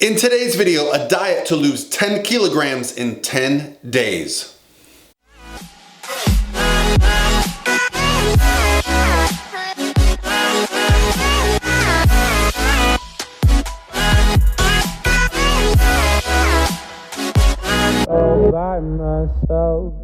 In today's video, a diet to lose 10 kilograms in 10 days. All by myself.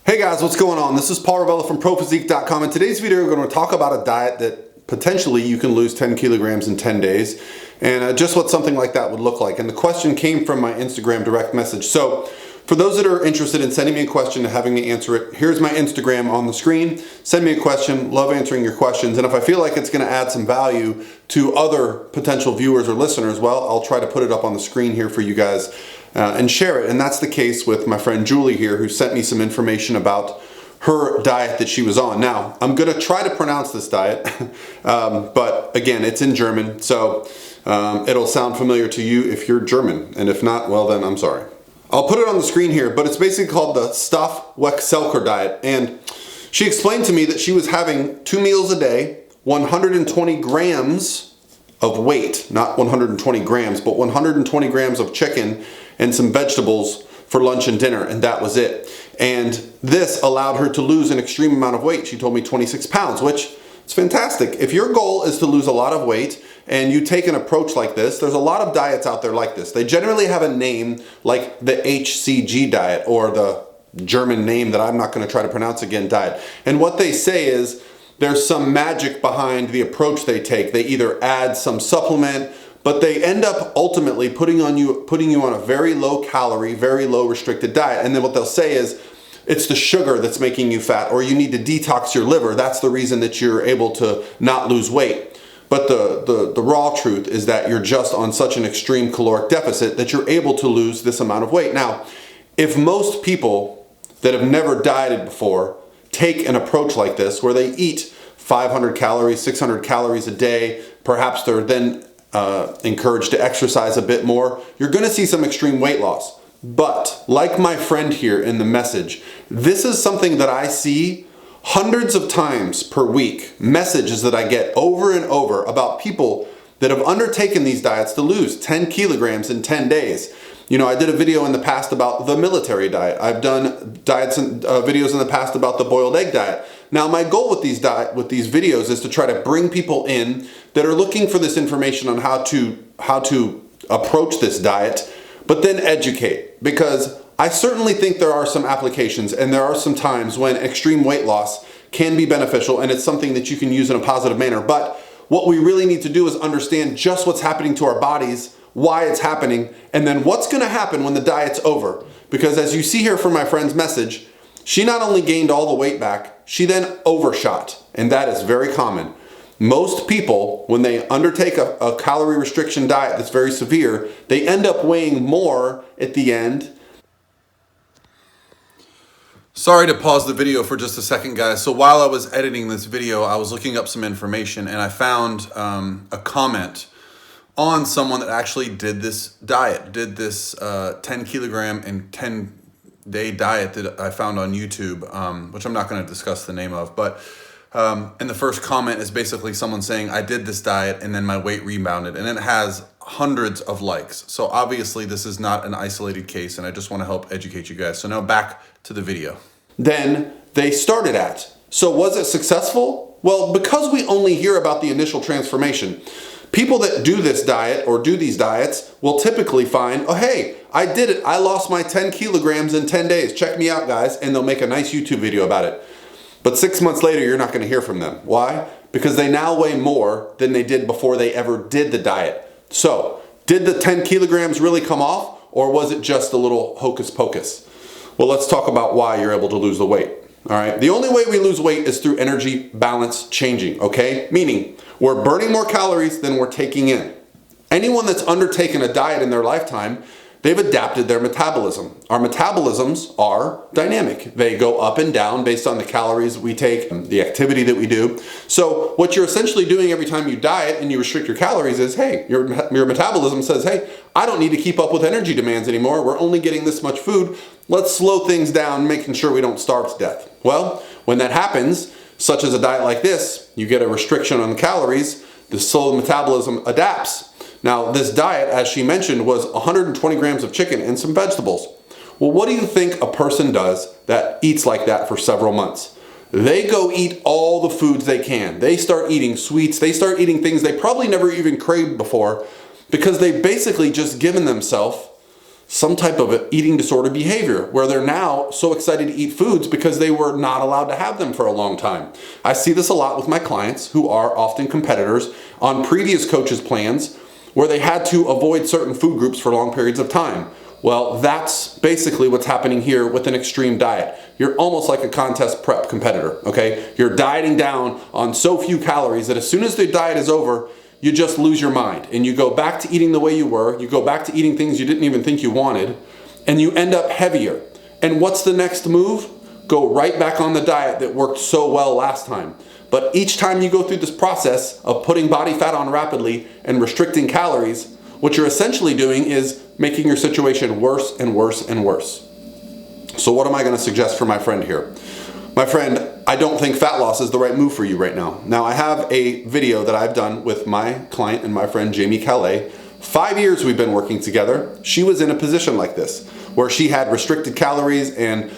Hey guys, what's going on? This is Paul Ravella from ProPhysique.com. In today's video, we're going to talk about a diet that potentially you can lose 10 kilograms in 10 days and just what something like that would look like. And the question came from my Instagram direct message. So for those that are interested in sending me a question and having me answer it, here's my Instagram on the screen. Send me a question. Love answering your questions. And if I feel like it's going to add some value to other potential viewers or listeners, well, I'll try to put it up on the screen here for you guys and share it. And that's the case with my friend Julie here, who sent me some information about her diet that she was on. Now, I'm going to try to pronounce this diet, but again, it's in German, so it'll sound familiar to you if you're German, and if not, well then, I'm sorry. I'll put it on the screen here, but it's basically called the Stoffwechselkur diet, and she explained to me that she was having 2 meals a day, 120 grams of weight, not 120 grams, but 120 grams of chicken and some vegetables for lunch and dinner, and that was it. And this allowed her to lose an extreme amount of weight. She told me 26 pounds, which is fantastic. If your goal is to lose a lot of weight and you take an approach like this, there's a lot of diets out there like this. They generally have a name like the HCG diet, or the German name that I'm not going to try to pronounce again, diet. And what they say is there's some magic behind the approach they take. They either add some supplement, but they end up ultimately putting you on a very low calorie, very low restricted diet. And then what they'll say is it's the sugar that's making you fat, or you need to detox your liver. That's the reason that you're able to not lose weight. But the raw truth is that you're just on such an extreme caloric deficit that you're able to lose this amount of weight. Now, if most people that have never dieted before take an approach like this, where they eat 500 calories, 600 calories a day, perhaps they're then encouraged to exercise a bit more, you're going to see some extreme weight loss. But like my friend here in the message, this is something that I see hundreds of times per week, messages that I get over and over about people that have undertaken these diets to lose 10 kilograms in 10 days. You know, I did a video in the past about the military diet. I've done diets and videos in the past about the boiled egg diet. Now, my goal with these videos is to try to bring people in that are looking for this information on how to approach this diet, but then educate, because I certainly think there are some applications and there are some times when extreme weight loss can be beneficial, and it's something that you can use in a positive manner. But what we really need to do is understand just what's happening to our bodies, why it's happening, and then what's going to happen when the diet's over. Because as you see here from my friend's message, she not only gained all the weight back, she then overshot, and that is very common. Most people, when they undertake a calorie restriction diet that's very severe, they end up weighing more at the end. Sorry to pause the video for just a second, guys. So while I was editing this video, I was looking up some information, and I found a comment on someone that actually did this diet, did this 10 kilogram and 10 day diet that I found on YouTube, which I'm not going to discuss the name of, but and the first comment is basically someone saying, I did this diet and then my weight rebounded, and it has hundreds of likes. So obviously this is not an isolated case, and I just want to help educate you guys. So now back to the video. Then they started at. So was it successful? Well, because we only hear about the initial transformation, people that do this diet or do these diets will typically find, oh, hey, I did it. I lost my 10 kilograms in 10 days. Check me out, guys. And they'll make a nice YouTube video about it. But 6 months later, you're not going to hear from them. Why? Because they now weigh more than they did before they ever did the diet. So, did the 10 kilograms really come off, or was it just a little hocus pocus? Well, let's talk about why you're able to lose the weight. All right. The only way we lose weight is through energy balance changing. Okay. Meaning we're burning more calories than we're taking in. Anyone that's undertaken a diet in their lifetime, they've adapted their metabolism. Our metabolisms are dynamic. They go up and down based on the calories we take, the activity that we do. So what you're essentially doing every time you diet and you restrict your calories is, hey, your metabolism says, hey, I don't need to keep up with energy demands anymore. We're only getting this much food. Let's slow things down, making sure we don't starve to death. Well, when that happens, such as a diet like this, you get a restriction on the calories, The slow metabolism adapts. Now, this diet, as she mentioned, was 120 grams of chicken and some vegetables. Well, what do you think a person does that eats like that for several months? They go eat all the foods they can. They start eating sweets. They start eating things they probably never even craved before because they've basically just given themselves some type of eating disorder behavior where they're now so excited to eat foods because they were not allowed to have them for a long time. I see this a lot with my clients who are often competitors on previous coaches' plans where they had to avoid certain food groups for long periods of time. Well, that's basically what's happening here with an extreme diet. You're almost like a contest prep competitor, okay? You're dieting down on so few calories that as soon as the diet is over, you just lose your mind and you go back to eating the way you were. You go back to eating things you didn't even think you wanted, and you end up heavier. And what's the next move? Go right back on the diet that worked so well last time. But each time you go through this process of putting body fat on rapidly and restricting calories, what you're essentially doing is making your situation worse and worse and worse. So what am I going to suggest for my friend here? My friend, I don't think fat loss is the right move for you right now. Now, I have a video that I've done with my client and my friend Jamie Calais. 5 years we've been working together. She was in a position like this, where she had restricted calories and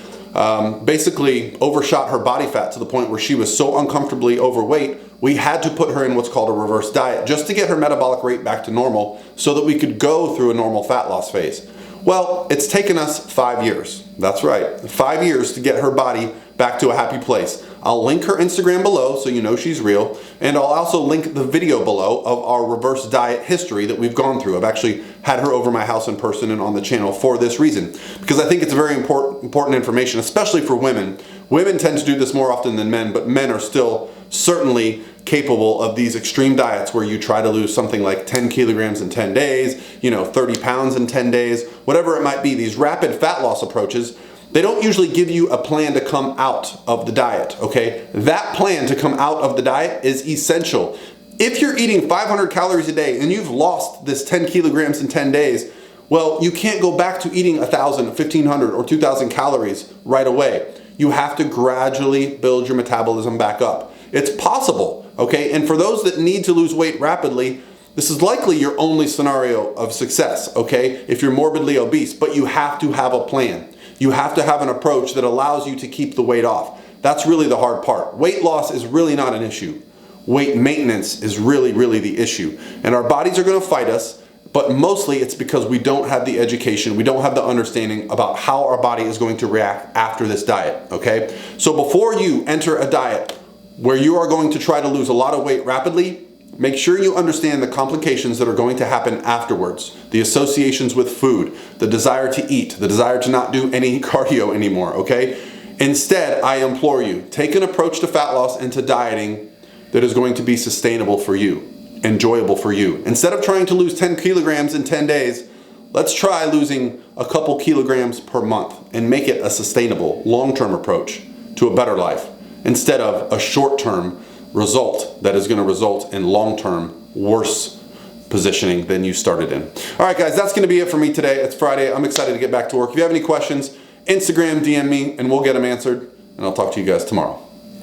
basically overshot her body fat to the point where she was so uncomfortably overweight, we had to put her in what's called a reverse diet just to get her metabolic rate back to normal so that we could go through a normal fat loss phase. Well, it's taken us 5 years. That's right, 5 years to get her body back to a happy place. I'll link her Instagram below so you know she's real, and I'll also link the video below of our reverse diet history that we've gone through. I've actually had her over my house in person and on the channel for this reason, because I think it's very important information, especially for women. Women tend to do this more often than men, but men are still certainly capable of these extreme diets where you try to lose something like 10 kilograms in 10 days, 30 pounds in 10 days, whatever it might be. These rapid fat loss approaches, they don't usually give you a plan to come out of the diet, okay? That plan to come out of the diet is essential. If you're eating 500 calories a day and you've lost this 10 kilograms in 10 days, well, you can't go back to eating 1,000, 1,500, or 2,000 calories right away. You have to gradually build your metabolism back up. It's possible, okay? And for those that need to lose weight rapidly, this is likely your only scenario of success, okay? If you're morbidly obese, but you have to have a plan. You have to have an approach that allows you to keep the weight off. That's really the hard part. Weight loss is really not an issue. Weight maintenance is really, really the issue. And our bodies are going to fight us, but mostly it's because we don't have the education, we don't have the understanding about how our body is going to react after this diet, okay? So before you enter a diet where you are going to try to lose a lot of weight rapidly, make sure you understand the complications that are going to happen afterwards, the associations with food, the desire to eat, the desire to not do any cardio anymore, okay? Instead, I implore you, take an approach to fat loss and to dieting that is going to be sustainable for you, enjoyable for you. Instead of trying to lose 10 kilograms in 10 days, let's try losing a couple kilograms per month and make it a sustainable, long-term approach to a better life, instead of a short-term result that is going to result in long-term worse positioning than you started in. All right, guys, that's going to be it for me today. It's Friday. I'm excited to get back to work. If you have any questions, Instagram, DM me, and we'll get them answered. And I'll talk to you guys tomorrow.